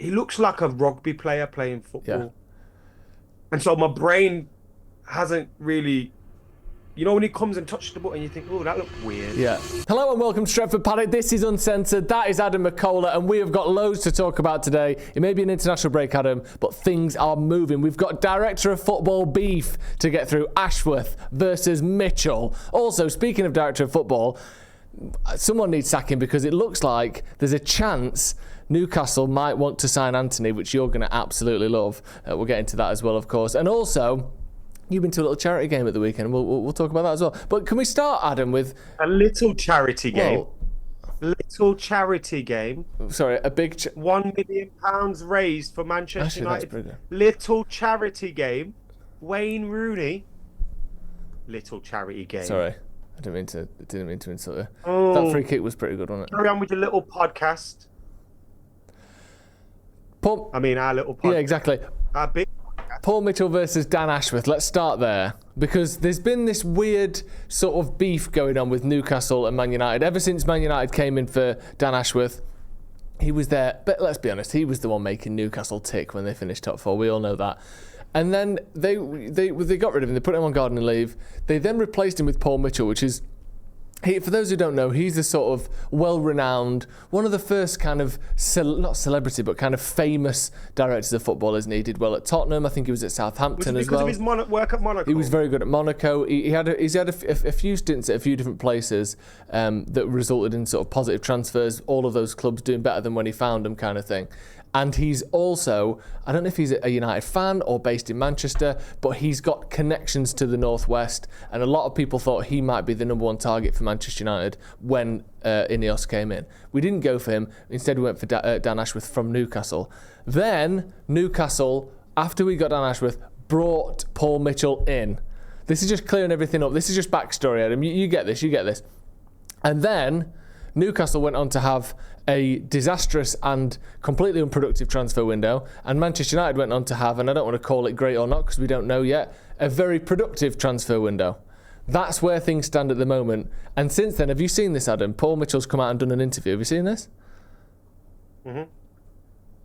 he looks like a rugby player playing Yeah. football. And so my brain hasn't really, when he comes and touches the button, you think, oh, that looked weird. Yeah. Hello and welcome to Stretford, Paddock. This is Uncensored. That is Adam McKola, and we have got loads to talk about today. It may be an international break, Adam, but things are moving. We've got director of football beef to get through. Ashworth versus Mitchell. Also, speaking of director of football, someone needs sacking because it looks like there's a chance Newcastle might want to sign Anthony, which you're going to absolutely love. We'll get into that as well, of course. And also, you've been to a little charity game at the weekend. We'll talk about that as well. But can we start, Adam, with a little charity game? Well, little charity game. Sorry, a big £1 million raised for Manchester United. Little charity game. Wayne Rooney. Little charity game. Sorry, I didn't mean to insult you. That free kick was pretty good, wasn't it? Carry on with your little podcast. Our little podcast. Yeah, exactly. Our big. Paul Mitchell versus Dan Ashworth. Let's start there because there's been this weird sort of beef going on with Newcastle and Man United. Ever since Man United came in for Dan Ashworth, he was there. But let's be honest, he was the one making Newcastle tick when they finished top four. We all know that. And then they got rid of him. They put him on gardening leave. They then replaced him with Paul Mitchell, which is... for those who don't know, he's the sort of well-renowned, one of the first kind of, not celebrity, but kind of famous directors of football, isn't he? He did well at Tottenham. I think he was at Southampton as well. Because of his work at Monaco? He was very good at Monaco. He's had a few stints at a few different places that resulted in sort of positive transfers, all of those clubs doing better than when he found them kind of thing. And he's also, I don't know if he's a United fan or based in Manchester, but he's got connections to the Northwest. And a lot of people thought he might be the number one target for Manchester United when Ineos came in. We didn't go for him. Instead, we went for Dan Ashworth from Newcastle. Then Newcastle, after we got Dan Ashworth, brought Paul Mitchell in. This is just clearing everything up. This is just backstory, Adam. You get this. And then Newcastle went on to have a disastrous and completely unproductive transfer window, and Manchester United went on to have, and I don't want to call it great or not because we don't know yet, a very productive transfer window. That's where things stand at the moment. And since then, have you seen this, Adam? Paul Mitchell's come out and done an interview. Have you seen this? Mm-hmm.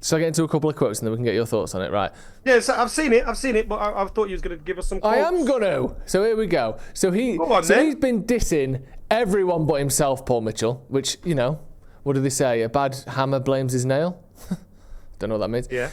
So I get into a couple of quotes and then we can get your thoughts on it, right? Yeah, so I've seen it, but I thought you was going to give us some quotes. I am going to. So here we go. So he's been dissing everyone but himself, Paul Mitchell, which, what do they say? A bad hammer blames his nail? Don't know what that means. Yeah.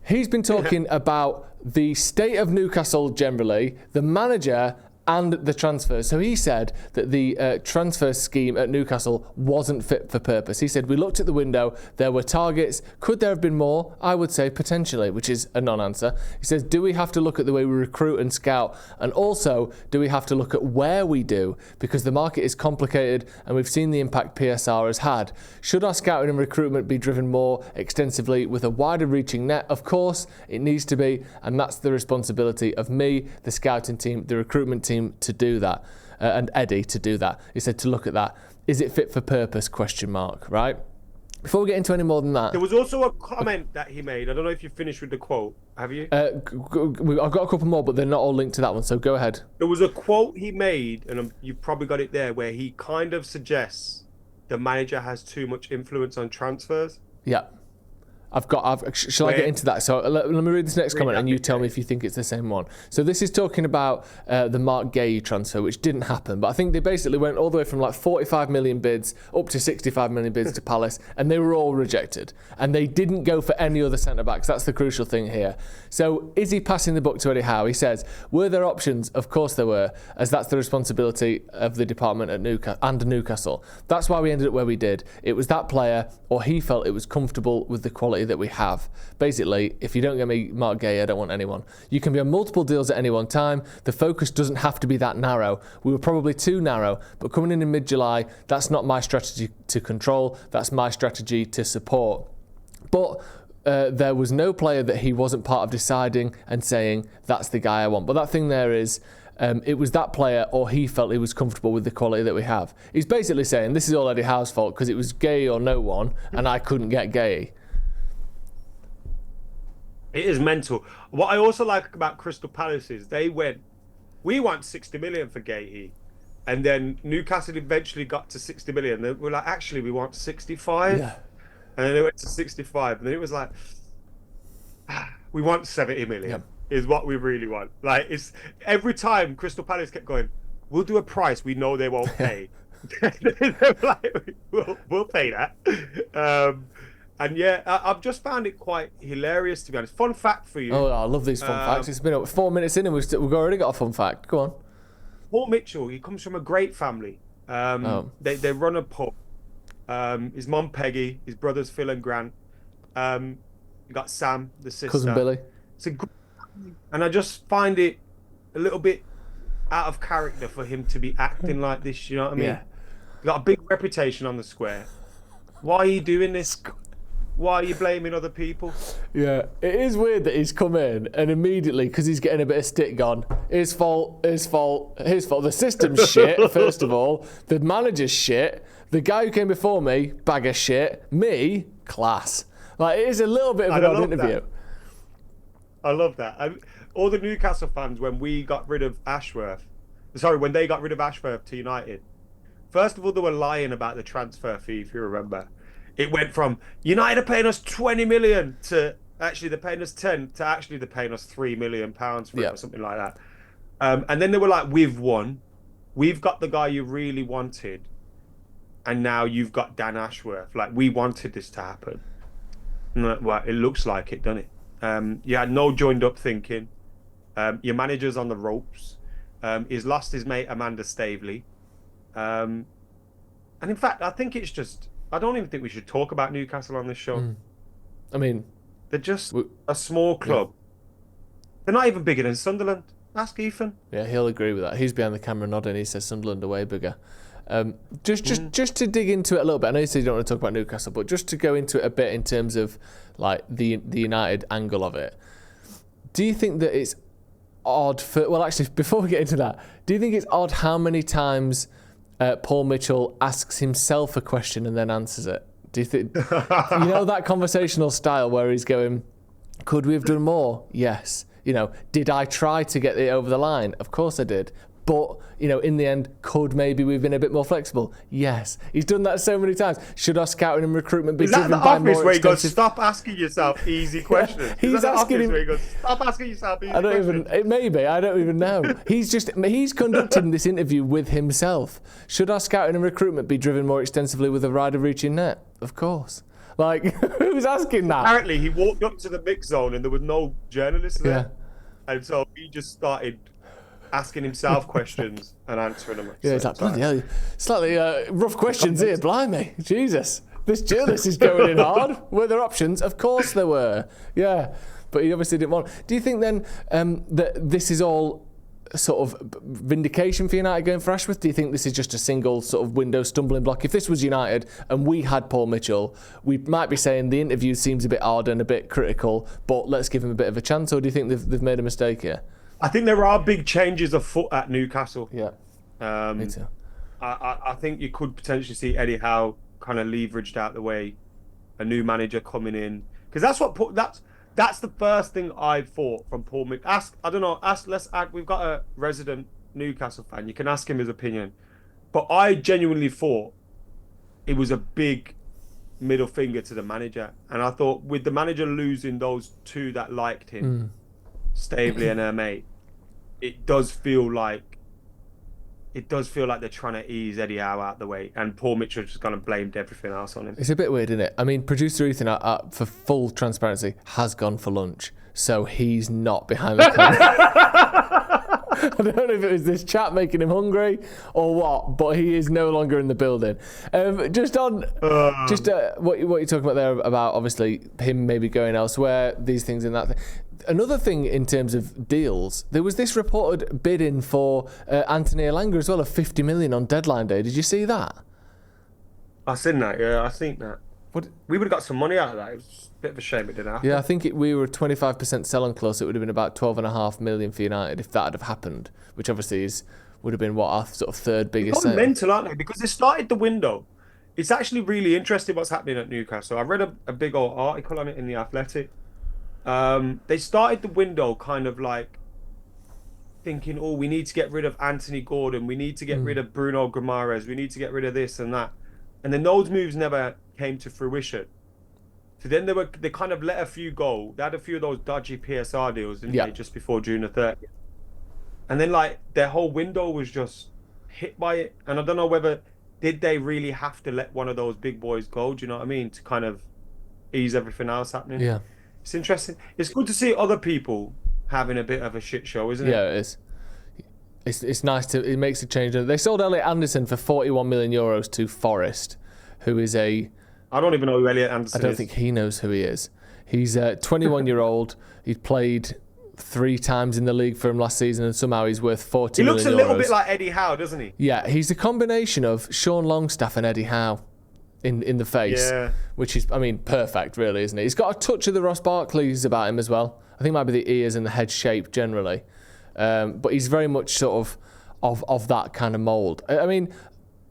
He's been talking about the state of Newcastle generally, the manager and the transfers. So he said that the transfer scheme at Newcastle wasn't fit for purpose. He said, we looked at the window, there were targets. Could there have been more? I would say potentially, which is a non-answer. He says, do we have to look at the way we recruit and scout? And also, do we have to look at where we do? Because the market is complicated and we've seen the impact PSR has had. Should our scouting and recruitment be driven more extensively with a wider reaching net? Of course, it needs to be. And that's the responsibility of me, the scouting team, the recruitment team, to do that, and Eddie to do that. He said to look at that. Is it fit for purpose? ? Right? Before we get into any more than that, there was also a comment that he made. I don't know if you finished with the quote. Have you? I've got a couple more, but they're not all linked to that one. So go ahead. There was a quote he made, and you've probably got it there, where he kind of suggests the manager has too much influence on transfers. Yeah. Shall I get into that? So let me read this next comment and you tell me if you think it's the same one. So this is talking about the Mark Gay transfer, which didn't happen. But I think they basically went all the way from like 45 million bids up to 65 million bids to Palace, and they were all rejected. And they didn't go for any other centre-backs. That's the crucial thing here. So is he passing the buck to Eddie Howe? He says, were there options? Of course there were, as that's the responsibility of the department at Newcastle. That's why we ended up where we did. It was that player, or he felt it was comfortable with the quality that we have. Basically, if you don't get me Mark Gay, I don't want anyone. You can be on multiple deals at any one time. The focus doesn't have to be that narrow. We were probably too narrow, but coming in mid-July, that's not my strategy to control. That's my strategy to support. But there was no player that he wasn't part of deciding and saying, that's the guy I want. But that thing there is, it was that player, or he felt he was comfortable with the quality that we have. He's basically saying, this is all Eddie Howe's fault because it was Gay or no one, and I couldn't get Gay. It is mental. What I also like about Crystal Palace is we want 60 million for Gahey. And then Newcastle eventually got to 60 million. They were like, actually, we want 65. Yeah. And then they went to 65. And then it was like, we want 70 million. Yep. Is what we really want. Like, it's every time Crystal Palace kept going, we'll do a price we know they won't pay. They're like, we'll pay that. And yeah, I've just found it quite hilarious, to be honest. Fun fact for you. Oh, I love these fun facts. It's been up 4 minutes in and we've already got a fun fact. Go on. Paul Mitchell, he comes from a great family. They run a pub. His mum Peggy, his brothers Phil and Grant. You got Sam, the sister. Cousin Billy. It's a great family. And I just find it a little bit out of character for him to be acting like this, you know what I mean? Yeah. Got a big reputation on the square. Why are you doing this? Why are you blaming other people? Yeah, it is weird that he's come in and immediately, because he's getting a bit of stick gone, his fault. The system's shit, first of all. The manager's shit. The guy who came before me, bag of shit. Me, class. Like, it is a little bit of an odd interview. I love that. All the Newcastle fans, when they got rid of Ashworth to United, first of all, they were lying about the transfer fee, if you remember. It went from United are paying us 20 million to actually they're paying us 10 to actually they're paying us £3 million for it or something like that. And then they were like, we've won. We've got the guy you really wanted. And now you've got Dan Ashworth. Like, we wanted this to happen. Well, it looks like it, doesn't it? You had no joined up thinking. Your manager's on the ropes. He's lost his mate Amanda Staveley. And in fact, I think it's just... I don't even think we should talk about Newcastle on this show. I mean... They're just a small club. Yeah. They're not even bigger than Sunderland. Ask Ethan. Yeah, he'll agree with that. He's behind the camera nodding. He says Sunderland are way bigger. Just to dig into it a little bit, I know you said you don't want to talk about Newcastle, but just to go into it a bit in terms of like the United angle of it, do you think that it's odd for... Well, actually, before we get into that, do you think it's odd how many times... Paul Mitchell asks himself a question and then answers it? Do you think, you know, that conversational style where he's going, could we have done more? Yes. You know, did I try to get it over the line? Of course I did. But, you know, in the end, could maybe we've been a bit more flexible? Yes. He's done that so many times. Should our scouting and recruitment be driven by more where he goes, extensive... stop asking yourself easy questions? He's asking him... Where he goes, stop asking yourself easy questions? It may be. I don't even know. He's conducting this interview with himself. Should our scouting and recruitment be driven more extensively with a rider reaching net? Of course. Like, who's asking that? Apparently, he walked up to the mix zone and there was no journalists there. Yeah. And so he just started... asking himself questions and answering them. Yeah, it's like, bloody hell, slightly rough questions here, blimey. Jesus, this journalist is going in hard. Were there options? Of course there were. Yeah, but he obviously didn't want... Do you think then that this is all sort of vindication for United going for Ashworth? Do you think this is just a single sort of window stumbling block? If this was United and we had Paul Mitchell, we might be saying the interview seems a bit odd and a bit critical, but let's give him a bit of a chance, or do you think they've made a mistake here? I think there are big changes afoot at Newcastle. Yeah, me too. I think you could potentially see Eddie Howe kind of leveraged out the way, a new manager coming in, because that's the first thing I thought from Paul Mitchell. We've got a resident Newcastle fan. You can ask him his opinion, but I genuinely thought it was a big middle finger to the manager, and I thought with the manager losing those two that liked him. Staveley and her mate, it does feel like they're trying to ease Eddie Howe out the way, and Paul Mitchell just kind of blamed everything else on him. It's a bit weird, isn't it? I mean, producer Ethan, for full transparency, has gone for lunch, so he's not behind the camera. I don't know if it was this chat making him hungry or what, but he is no longer in the building. What you're talking about there about obviously him maybe going elsewhere, these things and that thing. Another thing in terms of deals, there was this reported bidding for Anthony Elanga as well of 50 million on deadline day. Did you see that? I seen that. Yeah, I seen that. We would have got some money out of that. It was a bit of a shame it didn't happen. Yeah, I think we were 25% selling close. It would have been about 12.5 million for United if that had have happened, which obviously would have been what our sort of third biggest sale. They're mental, aren't they? Because they started the window. It's actually really interesting what's happening at Newcastle. I read a big old article on it in The Athletic. They started the window kind of like thinking, oh, we need to get rid of Anthony Gordon, we need to get rid of Bruno Guimaraes, we need to get rid of this and that, and then those moves never came to fruition. So then they kind of let a few go. They had a few of those dodgy PSR deals, didn't Yeah. they, just before June the 30th. And then like their whole window was just hit by it. And I don't know whether did they really have to let one of those big boys go, do you know what I mean? To kind of ease everything else happening. Yeah. It's interesting. It's good to see other people having a bit of a shit show, isn't it? Yeah, it is. It's nice it makes a change. They sold Elliot Anderson for 41 million euros to Forest, who is I don't even know who Elliot Anderson is. I don't think he knows who he is. He's a 21-year-old. He'd played 3 times in the league for him last season, and somehow he's worth 40 million euros. He looks a little bit like Eddie Howe, doesn't he? Yeah, he's a combination of Sean Longstaff and Eddie Howe in the face, which is, I mean, perfect, really, isn't it? He's got a touch of the Ross Barkley's about him as well. I think it might be the ears and the head shape generally. But he's very much sort of that kind of mould. I mean,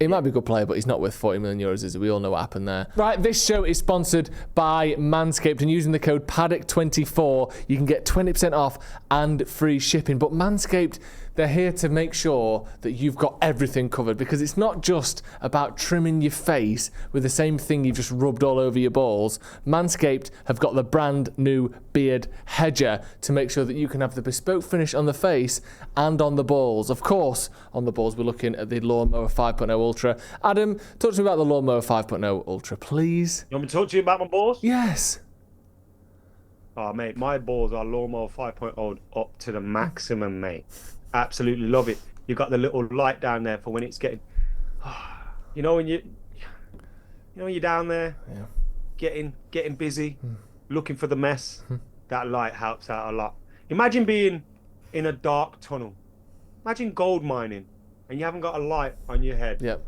he might be a good player, but he's not worth 40 million euros, is it? We all know what happened there. Right, this show is sponsored by Manscaped, and using the code Paddock24, you can get 20% off and free shipping. But Manscaped, they're here to make sure that you've got everything covered, because it's not just about trimming your face with the same thing you've just rubbed all over your balls. Manscaped have got the brand new beard hedger to make sure that you can have the bespoke finish on the face and on the balls. Of course, on the balls, we're looking at the Lawnmower 5.0 Ultra. Adam, talk to me about the Lawnmower 5.0 Ultra, please. You want me to talk to you about my balls? Yes. Oh, mate, my balls are Lawnmower 5.0 up to the maximum, mate. Absolutely love it. You've got the little light down there for when it's getting... You know when you're down there, getting busy, looking for the mess, that light helps out a lot. Imagine being in a dark tunnel. Imagine gold mining and you haven't got a light on your head. Yep.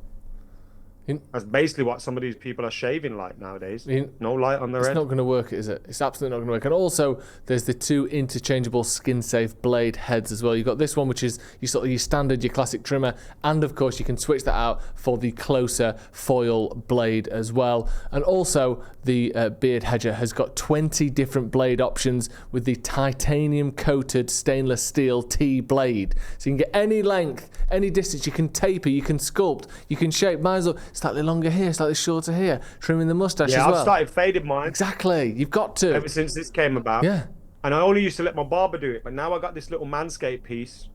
That's basically what some of these people are shaving like nowadays. No light on their head. It's not going to work, is it? It's absolutely not going to work. And also, there's the 2 interchangeable skin-safe blade heads as well. You've got this one, which is your standard, your classic trimmer, and of course, you can switch that out for the closer foil blade as well. And also, the beard hedger has got 20 different blade options with the titanium-coated stainless steel T blade. So you can get any length, any distance. You can taper, you can sculpt, you can shape. Might as well slightly longer here, slightly shorter here, trimming the mustache as well. Yeah, I've started fading mine. Exactly, you've got to. Ever since this came about. Yeah. And I only used to let my barber do it, but now I got this little Manscaped piece.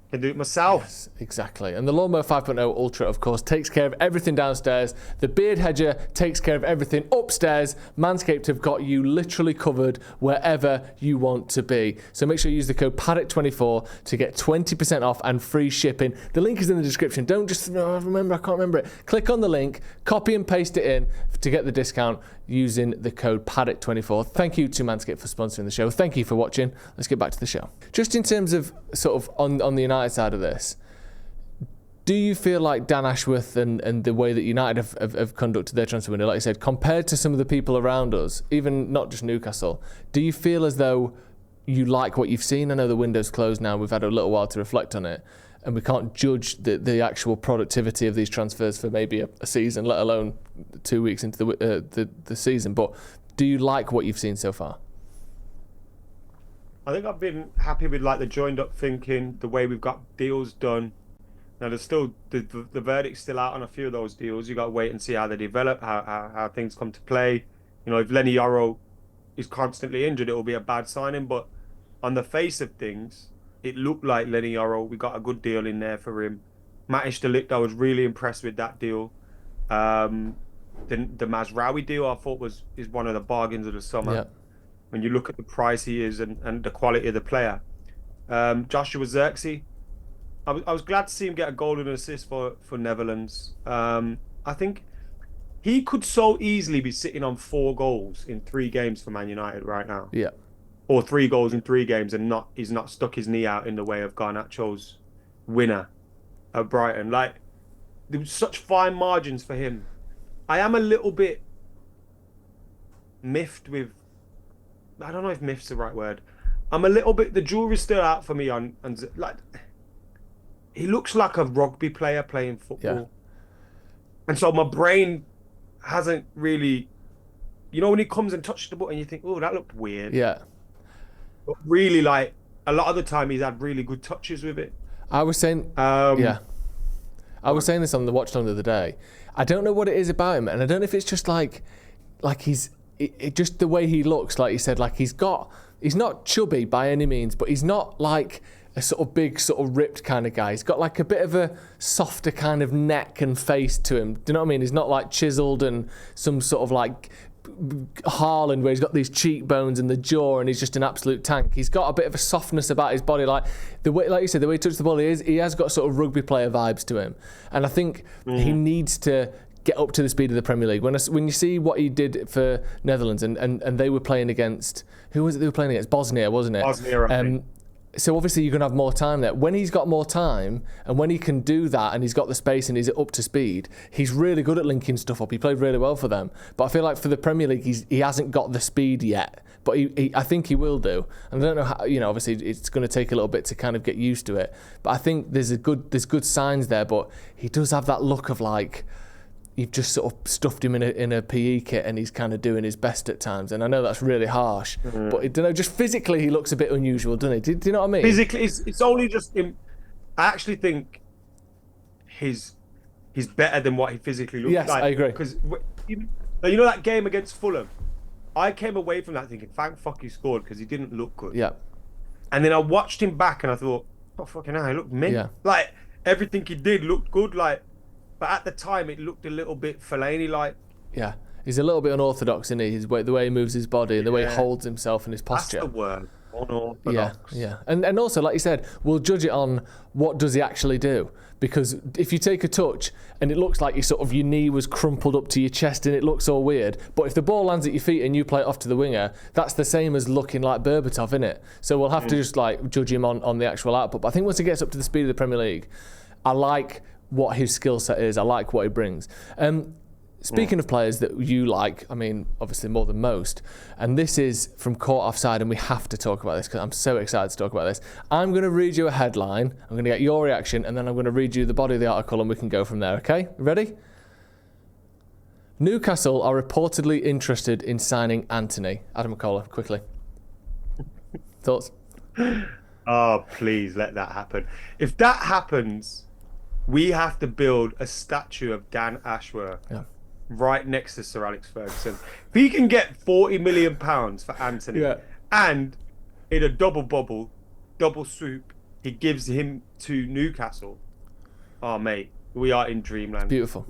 I can do it myself. Yes, exactly. And the Lawnmower 5.0 Ultra, of course, takes care of everything downstairs. The beard hedger takes care of everything upstairs. Manscaped have got you literally covered wherever you want to be. So make sure you use the code Paddock24 to get 20% off and free shipping. The link is in the description. Don't just, I can't remember it. Click on the link, copy and paste it in to get the discount using the code Paddock24. Thank you to Manscaped for sponsoring the show. Thank you for watching. Let's get back to the show. Just in terms of sort of on the United side of this, do you feel like Dan Ashworth and the way that United have conducted their transfer window, like you said, compared to some of the people around us, even not just Newcastle, do you feel as though you like what you've seen? I know the window's closed now. We've had a little while to reflect on it, and we can't judge the actual productivity of these transfers for maybe a season, let alone 2 weeks into the season. But do you like what you've seen so far? I think I've been happy with like the joined up thinking, the way we've got deals done. Now there's still the verdict's still out on a few of those deals. You got to wait and see how they develop, how things come to play. You know, if Lenny Yoro is constantly injured, it will be a bad signing. But on the face of things, it looked like Lenny Yoro, we got a good deal in there for him. Matish de Ligt, I was really impressed with that deal. The Mazraoui deal, I thought is one of the bargains of the summer. Yeah. When you look at the price he is and the quality of the player. Joshua Zirkzee, I was glad to see him get a goal and an assist for Netherlands. I think he could so easily be sitting on 4 goals in 3 games for Man United right now. Yeah. Or 3 goals in 3 games and he's not stuck his knee out in the way of Garnacho's winner at Brighton. Like, there was such fine margins for him. I am a little bit miffed with, I don't know if miffed's the right word. I'm a little bit, the jury's still out for me on like, he looks like a rugby player playing football. Yeah. And so my brain hasn't really, you know, when he comes and touches the button, you think, oh, that looked weird. Yeah. But really, like, a lot of the time he's had really good touches with it. I was saying, I was saying this on the watch along the other day. I don't know what it is about him, and I don't know if it's just like just the way he looks, like you said, like he's not chubby by any means, but he's not like a sort of big, sort of ripped kind of guy. He's got like a bit of a softer kind of neck and face to him. Do you know what I mean? He's not like chiseled and some sort of like Haaland where he's got these cheekbones and the jaw and he's just an absolute tank. He's got a bit of a softness about his body, like the way, like you said, the way he touches the ball, he has got sort of rugby player vibes to him. And I think he needs to get up to the speed of the Premier League. When you see what he did for Netherlands and they were playing against, who was it they were playing against? Bosnia, wasn't it? Bosnia, I think. So obviously you're going to have more time there. When he's got more time and when he can do that and he's got the space and he's up to speed, he's really good at linking stuff up. He played really well for them. But I feel like for the Premier League, he hasn't got the speed yet. But I think he will do. And I don't know how, obviously it's going to take a little bit to kind of get used to it. But I think there's good signs there. But he does have that look of like, you've just sort of stuffed him in a PE kit and he's kind of doing his best at times. And I know that's really harsh, but I don't know, just physically he looks a bit unusual, doesn't he? Do you know what I mean? Physically, it's only just him. I actually think he's better than what he physically looks like. Yes, I agree. Because that game against Fulham, I came away from that thinking, thank fuck he scored because he didn't look good. Yeah. And then I watched him back and I thought, oh fucking hell, he looked mint. Yeah. Like everything he did looked good. Like. But at the time, it looked a little bit Fellaini-like. Yeah, he's a little bit unorthodox, isn't he? The way he moves his body, the way he holds himself and his posture. That's the word, unorthodox. Yeah. And also, like you said, we'll judge it on what does he actually do. Because if you take a touch and it looks like your knee was crumpled up to your chest and it looks all weird, but if the ball lands at your feet and you play it off to the winger, that's the same as looking like Berbatov, isn't it? So we'll have to just like judge him on the actual output. But I think once he gets up to the speed of the Premier League, I like what his skill set is. I like what he brings. Speaking of players that you like, I mean, obviously more than most, and this is from Caught Offside, and we have to talk about this because I'm so excited to talk about this. I'm going to read you a headline, I'm going to get your reaction, and then I'm going to read you the body of the article and we can go from there, okay? Ready? Newcastle are reportedly interested in signing Antony. Adam McKola, quickly. Thoughts? Oh, please let that happen. If that happens, we have to build a statue of Dan Ashworth right next to Sir Alex Ferguson. If he can get £40 million for Antony and in a double bubble, double swoop, he gives him to Newcastle. Oh, mate, we are in dreamland. Beautiful.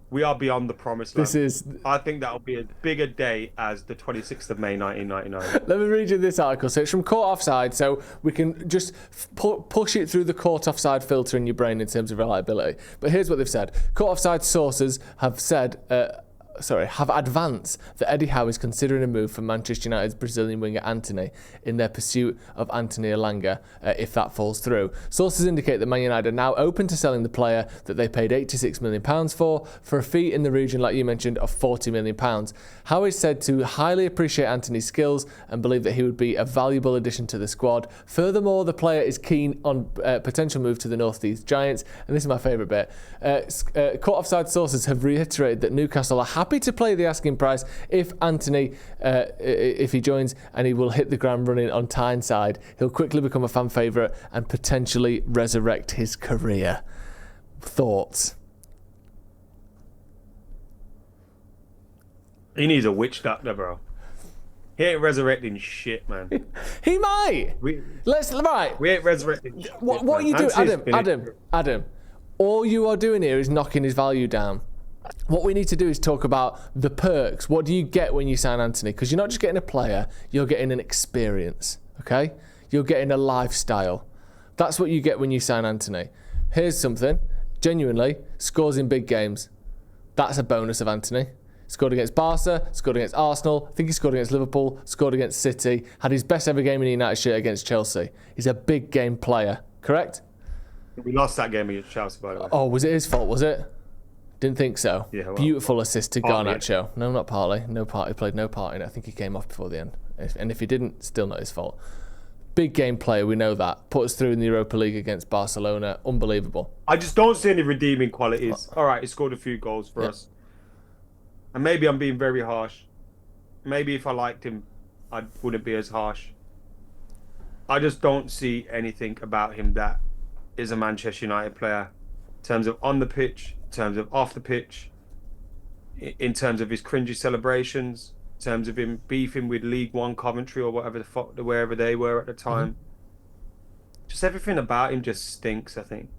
We are beyond the promised land. I think that'll be a bigger day as the 26th of May 1999. Let me read you this article. So it's from Caught Offside, so we can just push it through the Caught Offside filter in your brain in terms of reliability. But here's what they've said. Caught Offside sources have said... have advanced that Eddie Howe is considering a move for Manchester United's Brazilian winger Antony in their pursuit of Anthony Elanga if that falls through. Sources indicate that Man United are now open to selling the player that they paid £86 million for a fee in the region, like you mentioned, of £40 million. Howe is said to highly appreciate Antony's skills and believe that he would be a valuable addition to the squad. Furthermore, the player is keen on potential move to the North East Giants, and this is my favourite bit. Caught Offside sources have reiterated that Newcastle are happy to play the asking price if Antony, if he joins, and he will hit the ground running on Tyneside. He'll quickly become a fan favourite and potentially resurrect his career. Thoughts? He needs a witch doctor, bro. He ain't resurrecting shit, man. He might. We ain't resurrecting shit. What are you doing, Adam? All you are doing here is knocking his value down. What we need to do is talk about the perks. What do you get when you sign Antony? Because you're not just getting a player, you're getting an experience, okay? You're getting a lifestyle. That's what you get when you sign Antony. Here's something, genuinely, scores in big games. That's a bonus of Antony. Scored against Barca, scored against Arsenal, I think he scored against Liverpool, scored against City, had his best ever game in the United shirt against Chelsea. He's a big game player, correct? We lost that game against Chelsea, by the way. Oh, was it his fault, was it? Didn't think so. Yeah, well, beautiful assist to Garnacho. No, not partly. No part. He played no part in it. I think he came off before the end. And if he didn't, still not his fault. Big game player, we know that. Put us through in the Europa League against Barcelona. Unbelievable. I just don't see any redeeming qualities. All right, he scored a few goals for us. And maybe I'm being very harsh. Maybe if I liked him, I wouldn't be as harsh. I just don't see anything about him that is a Manchester United player. In terms of on the pitch, in terms of off the pitch. in terms of his cringy celebrations, in terms of him beefing with League One Coventry or whatever the fuck, wherever they were at the time. Just everything about him just stinks, I think.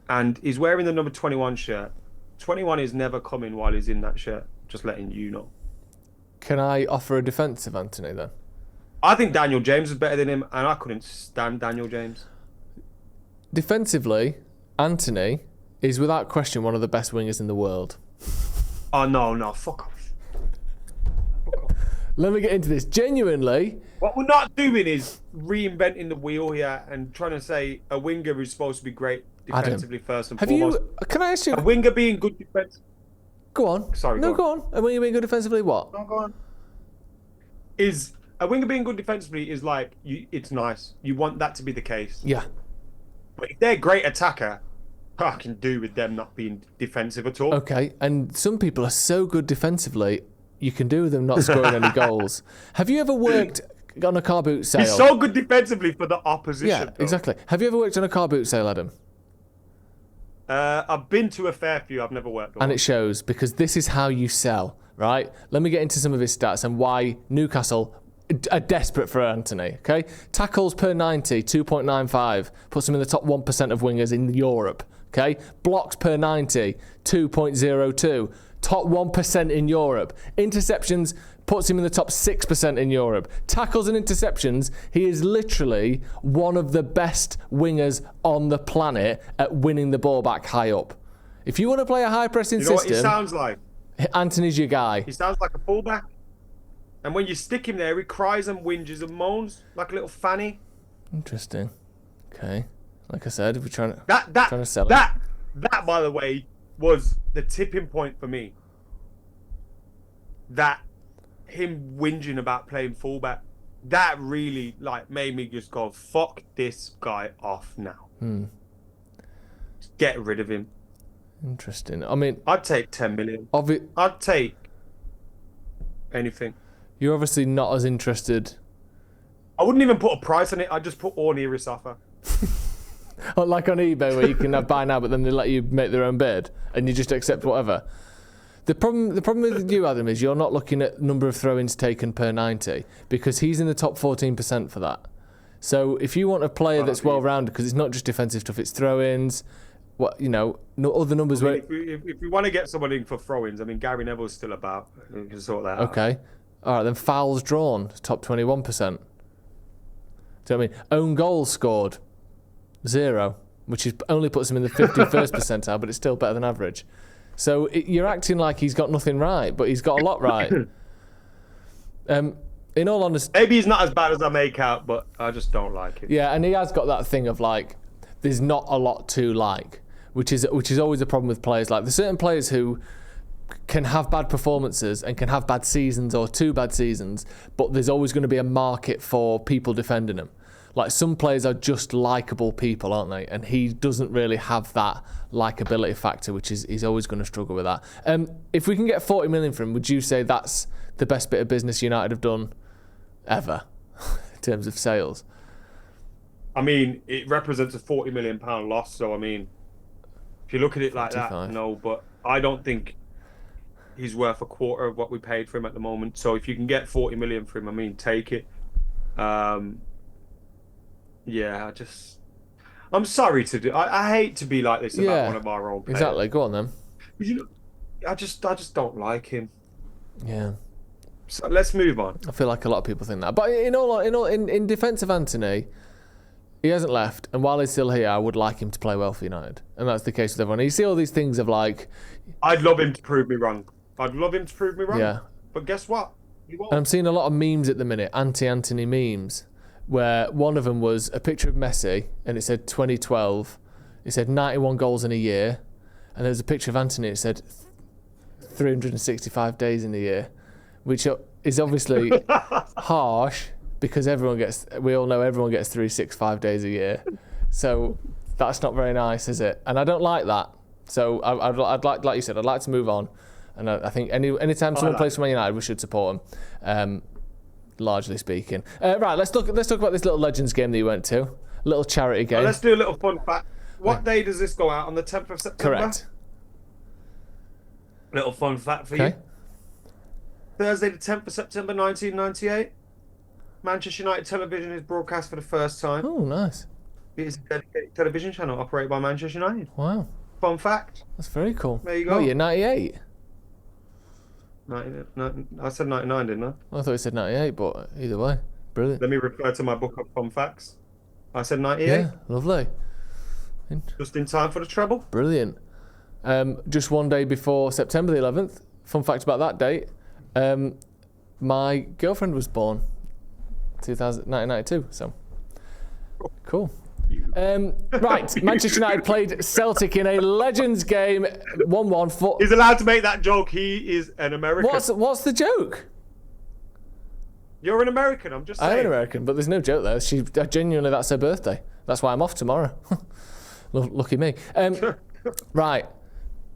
And he's wearing the number 21 shirt. 21 is never coming while he's in that shirt. Just letting you know. Can I offer a defence of Antony then? I think Daniel James is better than him, and I couldn't stand Daniel James. Defensively, Antony is without question one of the best wingers in the world. Oh, no, fuck off. Let me get into this. Genuinely. What we're not doing is reinventing the wheel here and trying to say a winger who's supposed to be great defensively first and foremost. Can I ask you? A winger being good defense. Go on. Sorry, no, go on. A winger being good defensively, what? No, go on. Is a winger being good defensively is like, it's nice. You want that to be the case. Yeah. But if they're a great attacker, I can do with them not being defensive at all. Okay, and some people are so good defensively, you can do with them not scoring any goals. Have you ever worked on a car boot sale? He's so good defensively for the opposition. Yeah, though. exactly. Have you ever worked on a car boot sale, Adam? I've been to a fair few. I've never worked on And one. it shows, because this is how you sell, right? Let me get into some of his stats and why Newcastle are desperate for Antony, okay? Tackles per 90, 2.95, puts him in the top 1% of wingers in Europe, okay? Blocks per 90, 2.02, top 1% in Europe. Interceptions puts him in the top 6% in Europe. Tackles and interceptions, he is literally one of the best wingers on the planet at winning the ball back high up. If you want to play a high pressing system, What he sounds like? Antony's your guy. He sounds like a fullback. And when you stick him there, he cries and whinges and moans like a little fanny. Interesting. Okay. Like I said, we're trying to That, sell it. That, by the way, was the tipping point for me. That him whinging about playing fullback, that really made me just go, fuck this guy off now. Just get rid of him. Interesting. I mean, I'd take 10 million. I'd take anything. You're obviously not as interested. I wouldn't even put a price on it. I'd just put all nearest offer. Like on eBay where you can have buy now, but then they let you make their own bid and you just accept whatever. The problem with you, Adam, is you're not looking at number of throw-ins taken per 90 because he's in the top 14% for that. So if you want a player that's well-rounded, because it's not just defensive stuff, it's throw-ins, other numbers. If we want to get someone in for throw-ins, I mean, Gary Neville's still about. We can sort that out. Okay. All right, then fouls drawn, top 21%. Do you know what I mean? Own goals scored, 0, which only puts him in the 51st percentile, but it's still better than average. So you're acting like he's got nothing right, but he's got a lot right. In all honesty, maybe he's not as bad as I make out, but I just don't like it. Yeah, and he has got that thing of there's not a lot to like, which is always a problem with players. There's certain players who can have bad performances and can have bad seasons or 2 bad seasons, but there's always going to be a market for people defending him. Some players are just likeable people, aren't they? And he doesn't really have that likability factor, which is he's always going to struggle with that. If we can get 40 million from him, would you say that's the best bit of business United have done ever in terms of sales? I mean, it represents a £40 million loss. So, I mean, if you look at it like 55. that, no, but I don't think he's worth a quarter of what we paid for him at the moment. So if you can get 40 million for him, I mean, take it. Yeah, I'm sorry to do. I hate to be like this about one of our own players. Exactly. Go on then. I just don't like him. Yeah. So let's move on. I feel like a lot of people think that, but in defence of Antony, he hasn't left, and while he's still here, I would like him to play well for United, and that's the case with everyone. You see all these things of I'd love him to prove me wrong. Yeah. But guess what? He won't. And I'm seeing a lot of memes at the minute, anti-Antony memes, where one of them was a picture of Messi, and it said 2012. It said 91 goals in a year, and there was a picture of Antony. It said 365 days in a year, which is obviously harsh because we all know everyone gets 365 days a year. So that's not very nice, is it? And I don't like that. So I'd like you said, I'd like to move on. And I think anytime someone plays for Man United, we should support them. Largely speaking. Right, let's talk about this little Legends game that you went to. Little charity game. Let's do a little fun fact. What day does this go out? On the 10th of September? Correct. Little fun fact for Okay. you. Thursday, the 10th of September, 1998. Manchester United Television is broadcast for the first time. Oh, nice. It is a dedicated television channel operated by Manchester United. Wow. Fun fact. That's very cool. There you go. Oh, you're 98. I said 99, didn't I? I thought you said 98, but either way, brilliant. Let me refer to my book of fun facts. I said 98. Yeah, lovely. Just in time for the treble. Brilliant. Just one day before September the 11th, fun fact about that date, my girlfriend was born 1992, so cool. Right, Manchester United played Celtic in a Legends game, 1-1. He's allowed to make that joke. He is an American. What's the joke? You're an American, I'm just saying. I'm an American, but there's no joke there. Genuinely, that's her birthday. That's why I'm off tomorrow. Lucky me. Right,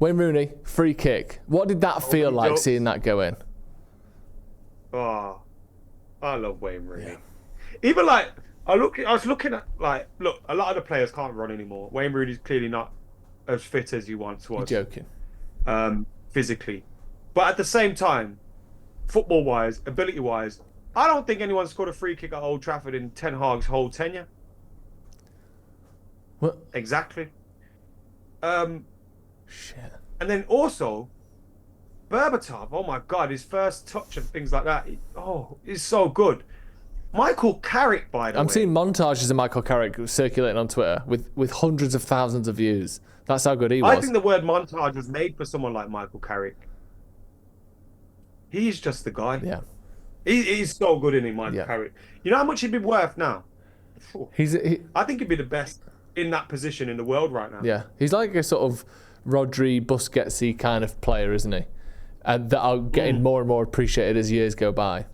Wayne Rooney, free kick. What did that feel like, seeing that go in? Oh, I love Wayne Rooney. Yeah. Even like, I was looking at, like, look, a lot of the players can't run anymore. Wayne Rooney's clearly not as fit as he once was. You're joking. Physically. But at the same time, football-wise, ability-wise, I don't think anyone scored a free kick at Old Trafford in Ten Hag's whole tenure. What? Exactly. Shit. And then also, Berbatov, oh my God, his first touch and things like that. He's so good. Michael Carrick, by the way. I'm seeing montages of Michael Carrick circulating on Twitter with hundreds of thousands of views. That's how good he was. I think the word montage was made for someone like Michael Carrick. He's just the guy. Yeah. He's so good, isn't he, Michael Carrick? You know how much he'd be worth now? I think he'd be the best in that position in the world right now. Yeah. He's like a sort of Rodri, Busquets-y kind of player, isn't he? That are getting more and more appreciated as years go by.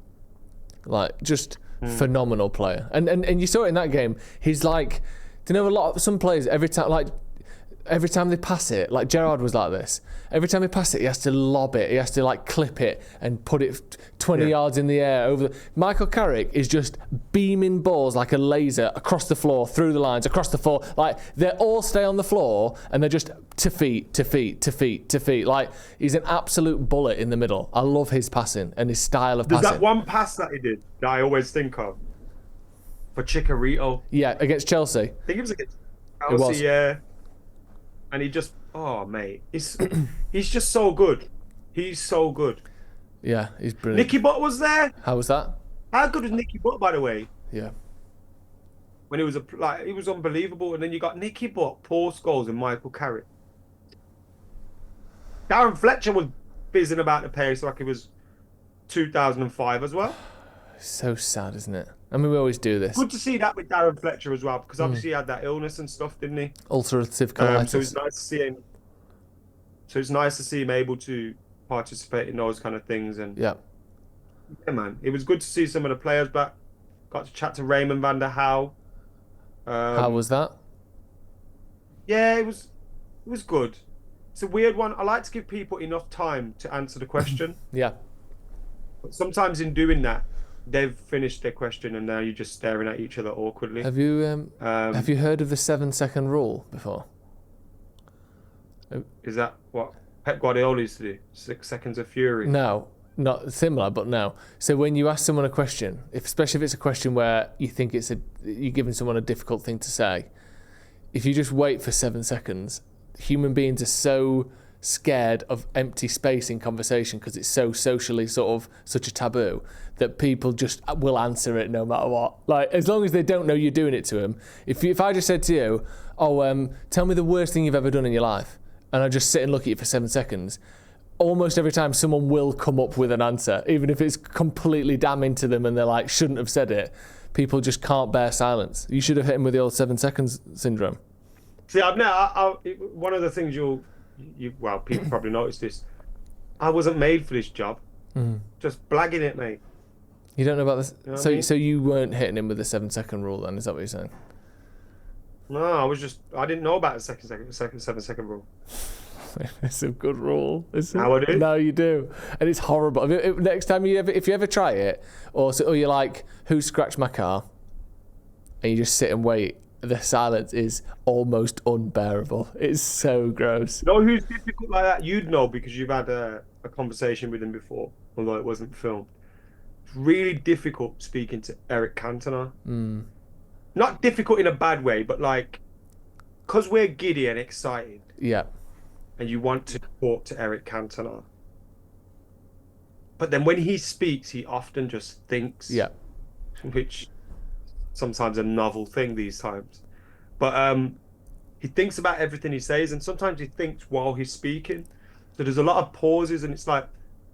Like, just phenomenal player. And you saw it in that game. He's like, do you know some players every time they pass it, like Gerrard was like this. Every time he pass it, he has to lob it. He has to like clip it and put it 20 yards in the air over. Michael Carrick is just beaming balls like a laser across the floor, through the lines, across the floor. Like they all stay on the floor and they're just to feet. Like he's an absolute bullet in the middle. I love his passing and his style of passing. There's that one pass that he did that I always think of for Chicharito. Yeah, against Chelsea. I think it was against Chelsea, yeah. And he just, mate, he's just so good. He's so good. Yeah, he's brilliant. Nicky Butt was there. How was that? How good was Nicky Butt, by the way? Yeah. When he was unbelievable. And then you got Nicky Butt, Paul Scholes, and Michael Carrick. Darren Fletcher was fizzing about the pace like it was 2005 as well. So sad, isn't it? I mean, we always do this. Good to see that with Darren Fletcher as well, because obviously he had that illness and stuff, didn't he? Ulcerative colitis. So it's nice to see him. So it's nice to see him able to participate in those kind of things. And yeah, man, it was good to see some of the players back. Got to chat to Raymond van der Houw. How was that? Yeah, it was good. It's a weird one. I like to give people enough time to answer the question. Yeah. But sometimes in doing that, they've finished their question and now you're just staring at each other awkwardly. Have you heard of the 7-second rule before? Is that what Pep Guardiola used to do? 6 seconds of fury? No, not similar, but no. So when you ask someone a question, especially if it's a question where you think you're giving someone a difficult thing to say, if you just wait for 7 seconds, human beings are so scared of empty space in conversation because it's so socially sort of such a taboo that people just will answer it no matter what. Like, as long as they don't know you're doing it to them. If I just said to you, tell me the worst thing you've ever done in your life, and I just sit and look at you for 7 seconds, almost every time someone will come up with an answer, even if it's completely damning to them and they're like, shouldn't have said it. People just can't bear silence. You should have hit them with the old 7 seconds syndrome. See, one of the things people probably noticed this. I wasn't made for this job. Just blagging it, mate. You don't know about this? You know what I mean? So you weren't hitting him with the 7-second rule then? Is that what you're saying? No, I didn't know about the 7-second rule. It's a good rule. How I do? No, you do, and it's horrible. Next time if you ever try it, or you're like, who scratched my car, and you just sit and wait the silence is almost unbearable. It's so gross. You know who's difficult like that? You'd know because you've had a conversation with him before, although it wasn't filmed. It's really difficult speaking to Eric Cantona. Not difficult in a bad way, but like, because we're giddy and excited. Yeah. And you want to talk to Eric Cantona. But then when he speaks, he often just thinks. Yeah. Which sometimes a novel thing these times. But he thinks about everything he says, and sometimes he thinks while he's speaking. So there's a lot of pauses, and it's like,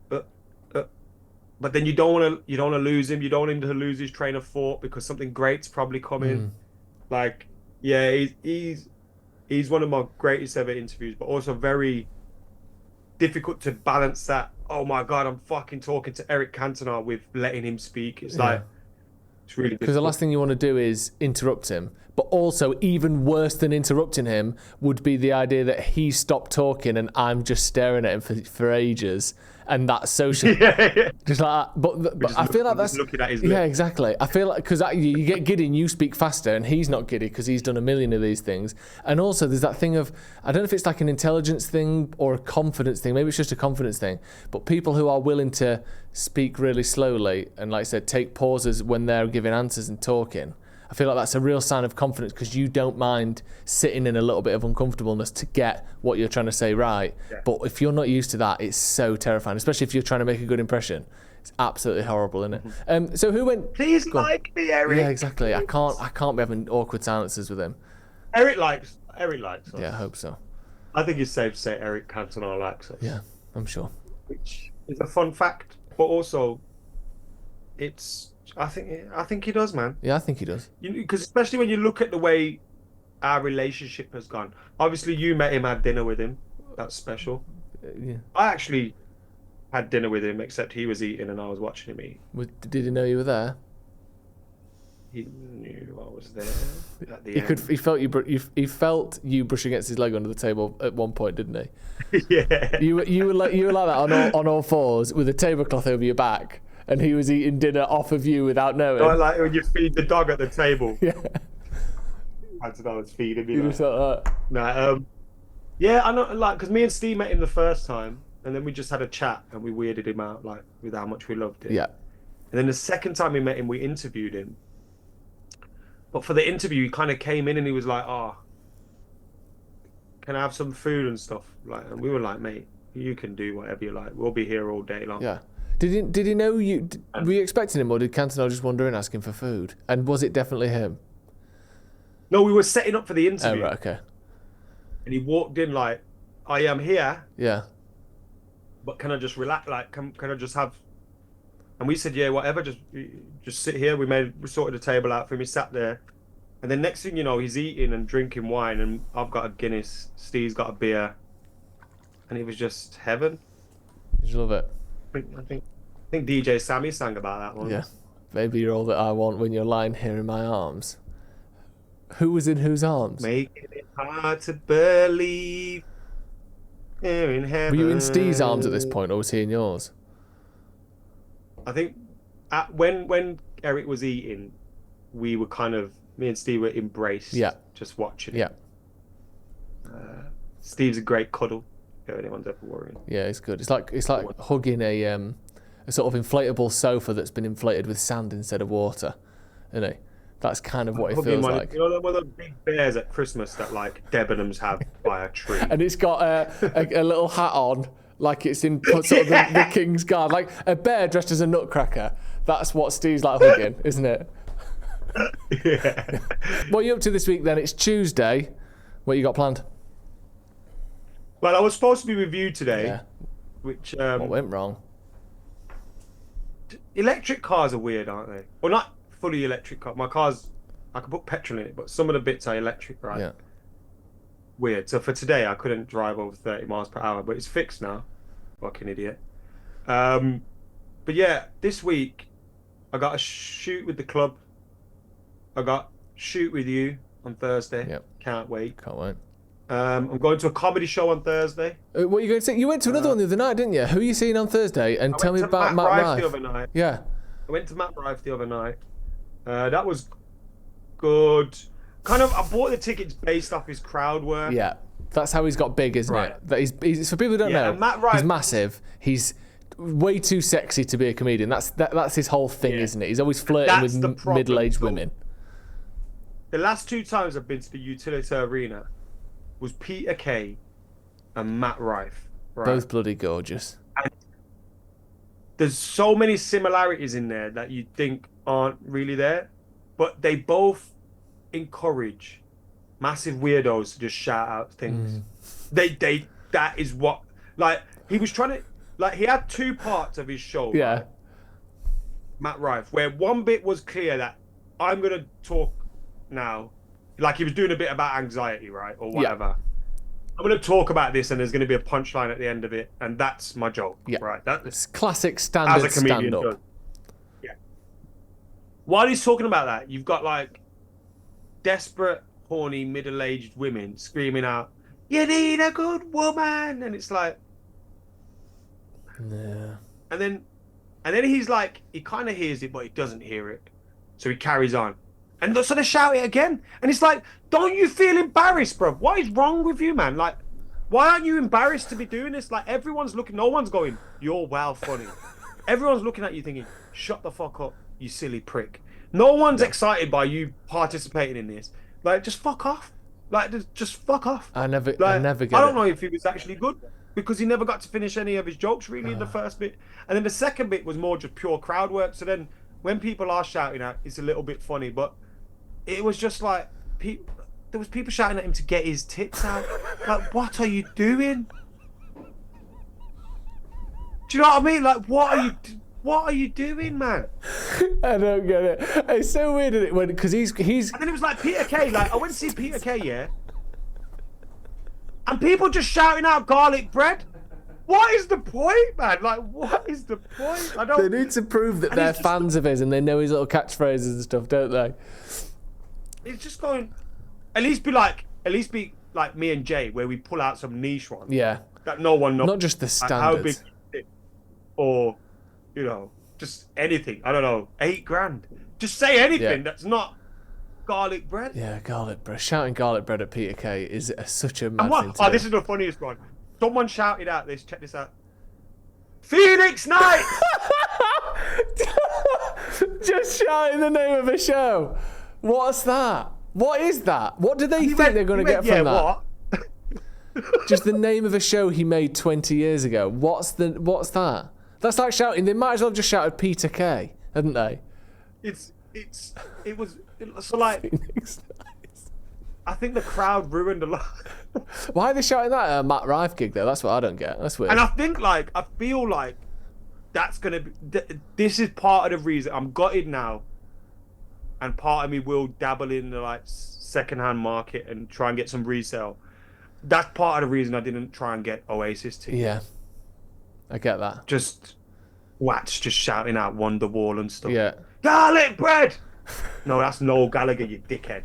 but then you don't want to lose him. You don't want him to lose his train of thought because something great's probably coming. Like, yeah, he's one of my greatest ever interviews, but also very difficult to balance that. Oh my God, I'm fucking talking to Eric Cantona with letting him speak. It's like, it's really difficult. Because the last thing you want to do is interrupt him. But also, even worse than interrupting him would be the idea that he stopped talking and I'm just staring at him for ages. And that's social. Just like that. But I feel like that's looking at his lip. Yeah, exactly. I feel like because you get giddy and you speak faster, and he's not giddy because he's done a million of these things. And also, there's that thing of, I don't know if it's like an intelligence thing or a confidence thing. Maybe it's just a confidence thing. But people who are willing to speak really slowly and, like I said, take pauses when they're giving answers and talking, I feel like that's a real sign of confidence because you don't mind sitting in a little bit of uncomfortableness to get what you're trying to say right. Yeah. But if you're not used to that, it's so terrifying, especially if you're trying to make a good impression. It's absolutely horrible, isn't it? So who went? Please like me, Eric. Yeah, exactly. I can't be having awkward silences with him. Eric likes us. Yeah, I hope so. I think it's safe to say Eric Cantona likes us. Yeah, I'm sure. Which is a fun fact, but also, I think he does, man. Yeah, I think he does. Because especially when you look at the way our relationship has gone. Obviously, you met him, had dinner with him. That's special. Yeah. I actually had dinner with him, except he was eating and I was watching him eat. Did he know you were there? He knew I was there. At the end. He felt you brush against his leg under the table at one point, didn't he? Yeah. You were like that on all fours with a tablecloth over your back. And he was eating dinner off of you without knowing. I like when you feed the dog at the table. Yeah. I don't know, it's feeding me. You just like that. Nah, yeah, I know, like, because me and Steve met him the first time, and then we just had a chat, and we weirded him out, like, with how much we loved him. Yeah. And then the second time we met him, we interviewed him. But for the interview, he kind of came in and he was like, "Oh, can I have some food and stuff?" Like, and we were like, "Mate, you can do whatever you like. We'll be here all day long." Yeah. Did he know you? Were you expecting him, or did Cantona just wander in asking for food? And was it definitely him? No, we were setting up for the interview. Oh, right, okay. And he walked in like, "I am here." Yeah. But can I just relax? Like, can I just have? And we said, "Yeah, whatever. Just sit here." We sorted the table out for him. He sat there, and then next thing you know, he's eating and drinking wine, and I've got a Guinness. Steve's got a beer, and it was just heaven. Did you love it? I think DJ Sammy sang about that one. Yeah. Baby, you're all that I want when you're lying here in my arms. Who was in whose arms? Making it hard to believe here in heaven. Were you in Steve's arms at this point, or was he in yours? I think when Eric was eating, we were me and Steve were embraced. Yeah. Just watching. Yeah. Steve's a great cuddle. If anyone's ever worrying. Yeah, it's good. It's like hugging a sort of inflatable sofa that's been inflated with sand instead of water, isn't it? That's kind of what it feels like. You know, one of those big bears at Christmas that like Debenhams have by a tree. And it's got a little hat on, like it's in sort of the King's Guard, like a bear dressed as a nutcracker. That's what Steve's like hugging, isn't it? Yeah. What are you up to this week then? It's Tuesday. What you got planned? Well, I was supposed to be with you today, Yeah. which What went wrong? Electric cars are weird, aren't they? Well, not fully electric car. My car's, I can put petrol in it, but some of the bits are electric, right? Yeah. Weird. So for today, I couldn't drive over 30 miles per hour, but it's fixed now. Fucking idiot. But yeah, this week I got a shoot with the club. I got shoot with you on Thursday. Yep. Can't wait. Can't wait. I'm going to a comedy show on Thursday. What are you going to say? You went to another one the other night, didn't you? Who are you seeing on Thursday? And tell me about Matt Rife. The other night. Yeah. I went to Matt Rife the other night. That was good. kind of, I bought the tickets based off his crowd work. Yeah, that's how he's got big, isn't Right. it? That he's for people who don't Yeah, know, and Matt Rife- he's massive. He's way too sexy to be a comedian. That's his whole thing, isn't it? He's always flirting That's the with problem. middle-aged So, women. The last 2 times I've been to the Utility Arena was Peter Kay and Matt Rife. Right? Both bloody gorgeous. There's so many similarities in there that you think aren't really there, but they both encourage massive weirdos to just shout out things. That is what, like, he was trying to, like, he had 2 parts of his show. Yeah. Right? Matt Rife, where one bit was clear that I'm gonna talk now, like he was doing a bit about anxiety, right, or whatever. Yeah. I'm going to talk about this, and there's going to be a punchline at the end of it, and that's my joke, right? That's classic standard as a comedian stand-up. does. Yeah. While he's talking about that, you've got like desperate, horny, middle-aged women screaming out, "You need a good woman," and it's like, yeah. And then he's like, he kind of hears it, but he doesn't hear it, so he carries on. And so they shout it again. And it's like, don't you feel embarrassed, bro? What is wrong with you, man? Like, why aren't you embarrassed to be doing this? Like, everyone's looking, no one's going, "You're well funny." Everyone's looking at you thinking, "Shut the fuck up, you silly prick." No one's excited by you participating in this. Like, just fuck off. Like, just fuck off. I never get I don't know if he was actually good, because he never got to finish any of his jokes, really, in the first bit. And then the second bit was more just pure crowd work. So then when people are shouting out, it's a little bit funny, but it was just like, there was people shouting at him to get his tits out. Like, what are you doing? Do you know what I mean? Like, what are you doing, man? I don't get it. It's so weird because he's. And then it was like Peter Kay. Like, I went to see Peter Kay, yeah, and people just shouting out garlic bread. What is the point, man? Like, what is the point? I don't. They need to prove that they're fans of his and they know his little catchphrases and stuff, don't they? It's just going. At least be like me and Jay, where we pull out some niche ones. Yeah. That no one knows. Not just the standards. How big, or, you know, just anything. I don't know, $8,000. Just say anything that's not garlic bread. Yeah, garlic bread. Shouting garlic bread at Peter Kay is such a mad thing to Oh, do. this is the funniest one. Someone shouted out this. Check this out. Phoenix Night. Just shouting the name of a show. That? What is that? What do they think they're going to get from that? What? Just the name of a show he made 20 years ago. What's that? That's like shouting. They might as well have just shouted Peter Kay, hadn't they? It was so like. Phoenix. I think the crowd ruined a lot. Why are they shouting that at a Matt Rife gig though? That's what I don't get. That's weird. And I feel like that's gonna be. This is part of the reason I'm gutted now. And part of me will dabble in the like secondhand market and try and get some resale. That's part of the reason I didn't try and get Oasis tickets. Yeah, I get that. Just Watts just shouting out Wonderwall and stuff. Yeah. Garlic bread. No, that's Noel Gallagher, you dickhead.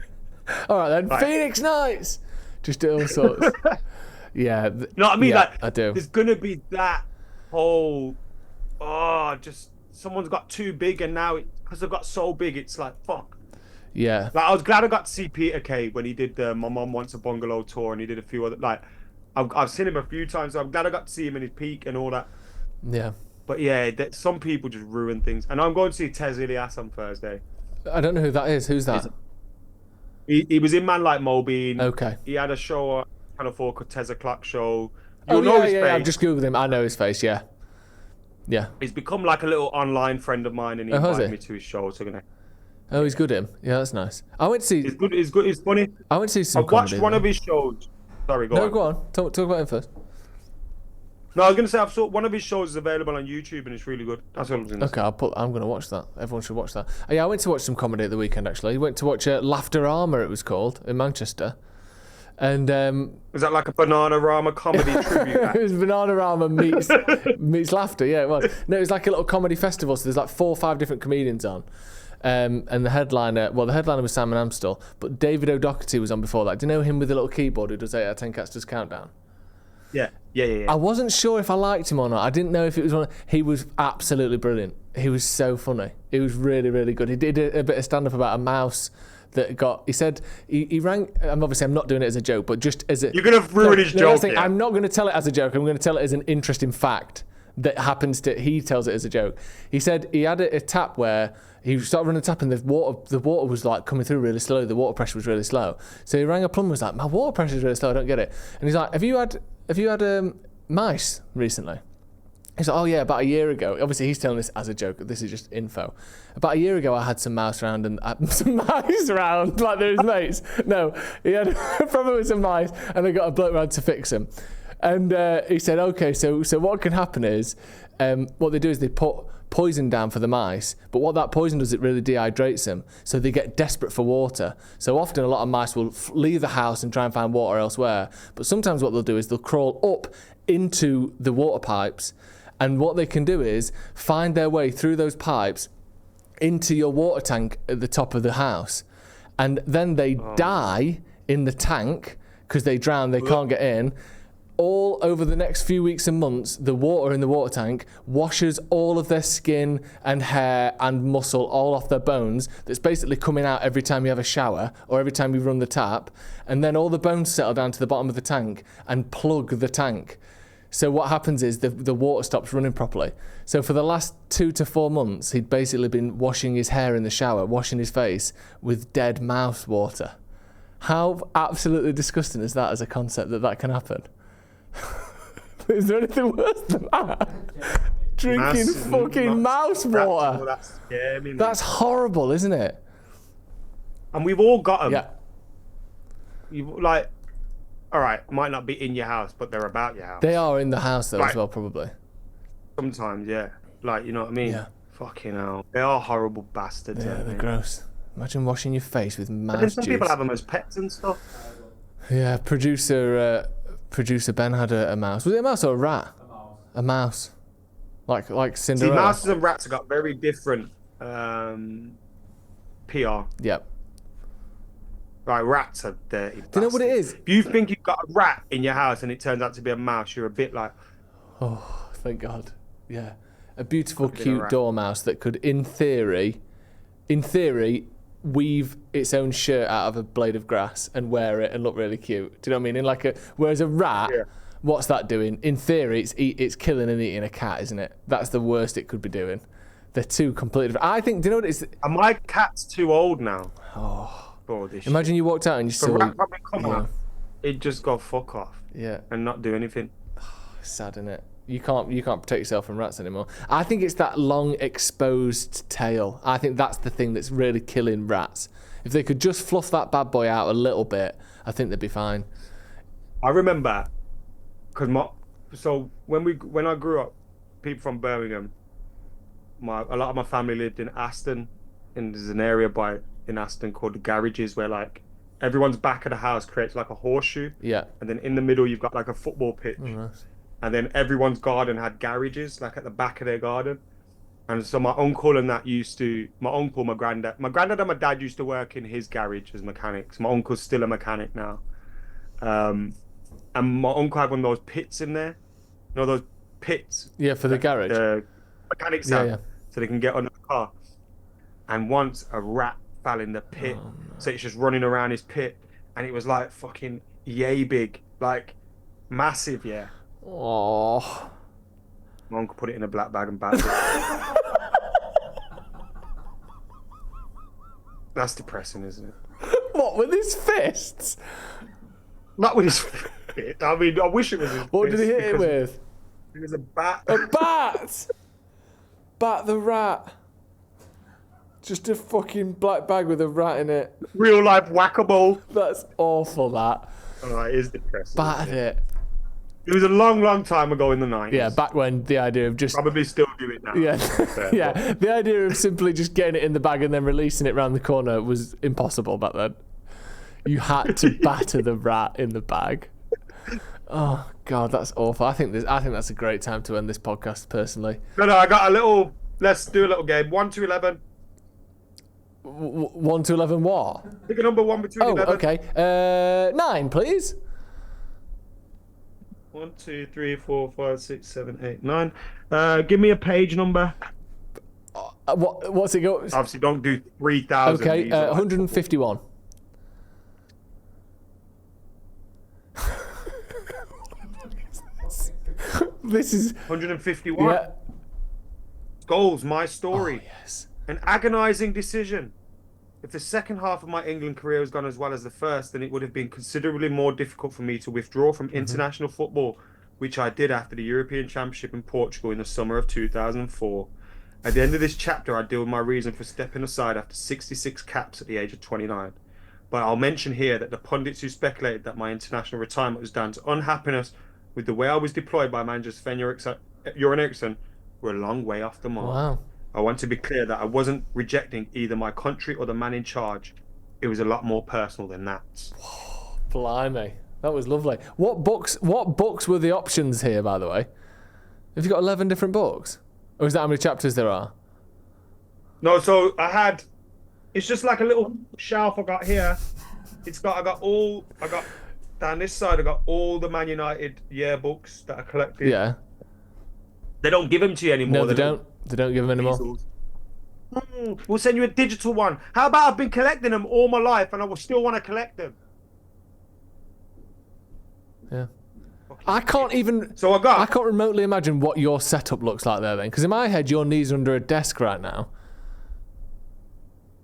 All right then, Phoenix Nights. Just do all sorts. Yeah. You know what I mean? Yeah, like, I do. There's gonna be that whole, just someone's got too big, and now because they've got so big, it's like fuck. Yeah. Like, I was glad I got to see Peter Kay when he did the My Mom Wants a Bungalow tour, and he did a few other, like, I've seen him a few times, so I'm glad I got to see him in his peak and all that. Yeah. But yeah, some people just ruin things. And I'm going to see Tez Ilyas on Thursday. I don't know who that is. Who's that? He was in Man Like Moby. Okay. He had a show on Channel 4 called Tez O'Clock Show. You'll know his yeah. face. I've just googled him. I know his face. Yeah. Yeah. He's become like a little online friend of mine, and he invited me to his show. So Oh, he's good. Him. Yeah, that's nice. I went to see. He's good. He's good. He's funny. I went to see some. I watched one of his shows. Sorry, go on. No, go on. Talk about him first. No, I was gonna say I've saw one of his shows is available on YouTube, and it's really good. That's what I was gonna say. Okay, I'm gonna watch that. Everyone should watch that. Oh, yeah, I went to watch some comedy at the weekend. Actually, I went to watch Laughter Armour. It was called in Manchester, and is that like a Bananarama comedy tribute act? It was Bananarama meets laughter. Yeah, it was. No, it was like a little comedy festival. So there's like 4 or 5 different comedians on. And the headliner was Simon Amstel, but David O'Doherty was on before that. Do you know him with the little keyboard who does 8 out of 10 Cats Does Countdown? Yeah. I wasn't sure if I liked him or not. I didn't know if it was one. He was absolutely brilliant. He was so funny. He was really, really good. He did a bit of stand-up about a mouse that got. He said he rang. Obviously, I'm not doing it as a joke, but just as a. You're gonna ruin his joke. Yeah. I'm not going to tell it as a joke. I'm going to tell it as an interesting fact that happens to. He tells it as a joke. He said he had a tap where he started running the tap and the water was like coming through really slowly. The water pressure was really slow. So he rang a plumber. Was like, my water pressure is really slow. I don't get it. And he's like, have you had mice recently? He's like, oh yeah, about a year ago. Obviously, he's telling this as a joke. This is just info. About a year ago, I had some mouse around and some mice around, like they're his mates. No, he had a problem with some mice, and I got a bloke round to fix them. And he said, okay, so what can happen is, what they do is they put poison down for the mice, but what that poison does, it really dehydrates them, so they get desperate for water. So often a lot of mice will leave the house and try and find water elsewhere, but sometimes what they'll do is they'll crawl up into the water pipes, and what they can do is find their way through those pipes into your water tank at the top of the house, and then they die in the tank because they drown, they can't get in. All over the next few weeks and months, the water in the water tank washes all of their skin and hair and muscle all off their bones. That's basically coming out every time you have a shower or every time you run the tap. And then all the bones settle down to the bottom of the tank and plug the tank. So what happens is the water stops running properly. So for the last 2 to 4 months, he'd basically been washing his hair in the shower, washing his face with dead mouse water. How absolutely disgusting is that as a concept that can happen? Is there anything worse than that? Drinking fucking mouse water. That's scary, man. That's horrible, isn't it? And we've all got them. Yeah. You like, all right, might not be in your house, but they're about your house. They are in the house though, as well, probably. Sometimes, yeah. Like, you know what I mean? Yeah. Fucking hell. They are horrible bastards. Yeah, they're gross. Imagine washing your face with mouse But then some juice. people have them as pets and stuff. Yeah, producer Ben had a mouse. Was it a mouse or a rat? A mouse. Like Cinderella. See, mouses and rats have got very different PR. Yep. Right, rats are dirty. Do you know what it is? If you think you've got a rat in your house and it turns out to be a mouse, you're a bit like... Oh, thank God. Yeah. A beautiful, Could be a cute rat. dormouse that could, in theory, weave its own shirt out of a blade of grass and wear it and look really cute. Do you know what I mean? Whereas a rat, Yeah. what's that doing? In theory, it's killing and eating a cat, isn't it? That's the worst it could be doing. They're two completely different. I think, do you know what it is? And my cat's too old now. Oh. For this Imagine you walked out and you shit. saw... The rat probably come yeah. out, it'd just go fuck off Yeah. and not do anything. Sad, isn't it? You can't protect yourself from rats anymore. I think it's that long exposed tail. I think that's the thing that's really killing rats. If they could just fluff that bad boy out a little bit, I think they'd be fine. I remember, because when I grew up, people from Birmingham, a lot of my family lived in Aston, and there's an area in Aston called the garages where like everyone's back of the house creates like a horseshoe, Yeah. and then in the middle you've got like a football pitch, Oh, nice. and then everyone's garden had garages like at the back of their garden. And so my uncle and that my granddad and my dad used to work in his garage as mechanics. My uncle's still a mechanic now. And my uncle had one of those pits in there. You know those pits? Yeah, for the garage. The mechanics have, Yeah. so they can get under the car. And once a rat fell in the pit. Oh, no. So it's just running around his pit. And it was like fucking yay big. Like massive, yeah. Oh. My uncle put it in a black bag and bagged it. That's depressing, isn't it? What, with his fists? Not with his fist. I mean, I wish it was his What did he fist hit it because with? It was a bat. A bat! Bat the rat. Just a fucking black bag with a rat in it. Real life whack-a-mole. That's awful, that. Oh, it is depressing. Battered it. It was a long, long time ago in the 90s. Yeah, back when the idea of just... Probably still do it now. Yeah, Fair, yeah. The idea of simply just getting it in the bag and then releasing it round the corner was impossible back then. You had to batter the rat in the bag. Oh God, that's awful. I think that's a great time to end this podcast. Personally, No, I got a little. Let's do a little game. 1 to 11. 1 to 11. What? Pick a number 1 between Oh, 11. okay. 9, please. 1, 2, 3, 4, 5, 6, 7, 8, 9. Give me a page number. What's it go? Obviously, don't do 3,000. Okay, These are like 151. This is 151. yeah. Goals, my story. Oh, yes. An agonising decision. If the second half of my England career has gone as well as the first, then it would have been considerably more difficult for me to withdraw from international football, which I did after the European Championship in Portugal in the summer of 2004. At the end of this chapter, I deal with my reason for stepping aside after 66 caps at the age of 29. But I'll mention here that the pundits who speculated that my international retirement was down to unhappiness with the way I was deployed by manager Sven-Göran Eriksson were a long way off the mark. Wow. I want to be clear that I wasn't rejecting either my country or the man in charge. It was a lot more personal than that. Blimey, that was lovely. What books were the options here, by the way? Have you got 11 different books? Or is that how many chapters there are? No, so it's just like a little shelf I got here. I got down this side, I got all the Man United yearbooks that I collected. Yeah. They don't give them to you anymore. No, they don't. They don't give them anymore. We'll send you a digital one. How about I've been collecting them all my life and I will still want to collect them? Yeah. I can't remotely imagine what your setup looks like there then. Because in my head, your knees are under a desk right now.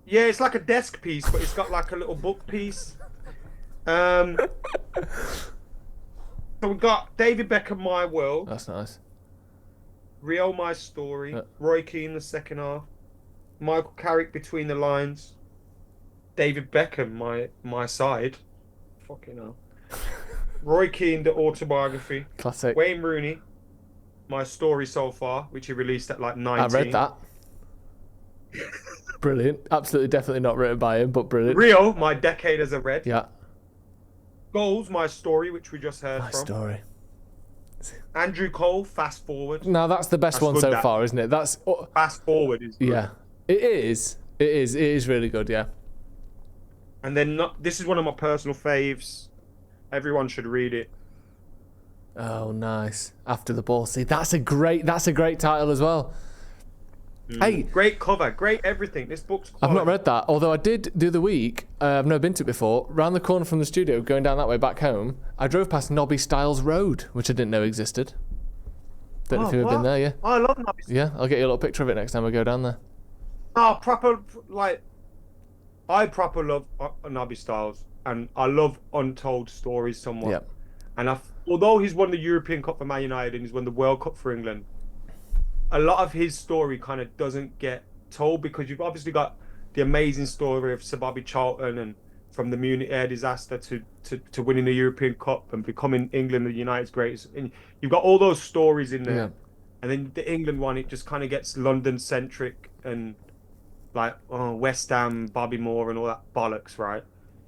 Yeah, it's like a desk piece, but it's got like a little book piece. So we've got David Beckham, My World. That's nice. Rio, My Story. Roy Keane, The Second Half. Michael Carrick, Between the Lines. David Beckham, My Side. Fucking hell. Roy Keane, The Autobiography. Classic. Wayne Rooney, My Story So Far, which he released at like 19. I read that. Brilliant. Absolutely, definitely not written by him, but brilliant. Rio, My Decade as a Red. Yeah. Goals, My Story, which we just heard My from. Story. Andrew Cole, Fast Forward. Now that's the best one so far, isn't it? That's Fast Forward is good. Yeah. It is. It is really good, yeah. And then this is one of my personal faves. Everyone should read it. Oh, nice. After the Ball. See, that's a great title as well. Hey, great cover, great everything. This book's quality. I've not read that, although I did the other week. I've never been to it before. Round the corner from the studio, going down that way back home, I drove past Nobby Stiles Road, which I didn't know existed. Don't know if you've ever been there, yeah. I love Nobby Stiles. Yeah, I'll get you a little picture of it next time I go down there. Oh, I proper love Nobby Stiles, and I love untold stories somewhat. Yep. And although he's won the European Cup for Man United and he's won the World Cup for England, a lot of his story kind of doesn't get told because you've obviously got the amazing story of Sir Bobby Charlton and from the Munich air disaster to winning the European Cup and becoming England and United's greatest. And you've got all those stories in there. Yeah. And then the England one, it just kind of gets London-centric and like West Ham, Bobby Moore and all that bollocks, right?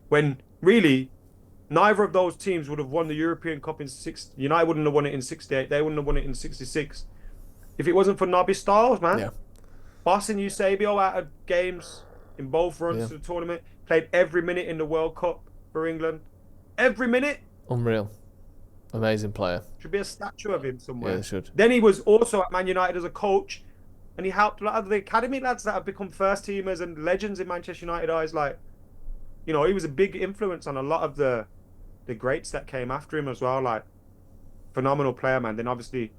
When really, neither of those teams would have won the European Cup in United wouldn't have won it in 68. They wouldn't have won it in 66. If it wasn't for Nobby Stiles, man. Yeah. Bossing Eusebio out of games in both runs to the tournament. Played every minute in the World Cup for England. Every minute. Unreal. Amazing player. Should be a statue of him somewhere. Yeah, there should. Then he was also at Man United as a coach. And he helped a lot of the academy lads that have become first teamers and legends in Manchester United eyes. Like, he was a big influence on a lot of the greats that came after him as well. Like, phenomenal player, man. Then obviously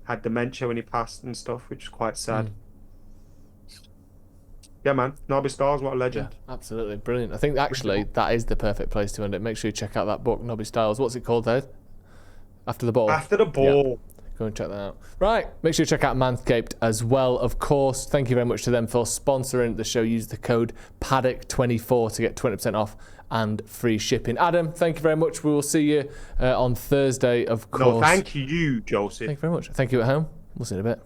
had dementia when he passed and stuff, which is quite sad. Yeah, man. Nobby Stiles, what a legend. Yeah, absolutely. Brilliant. I think actually that is the perfect place to end it. Make sure you check out that book, Nobby Stiles. What's it called, Ed? After the Ball. After the Ball. Yeah. Go and check that out. Right. Make sure you check out Manscaped as well, of course. Thank you very much to them for sponsoring the show. Use the code Paddock24 to get 20% off and free shipping. Adam, thank you very much. We will see you on Thursday, of course. No, thank you, Joseph. Thank you very much. Thank you at home. We'll see you in a bit.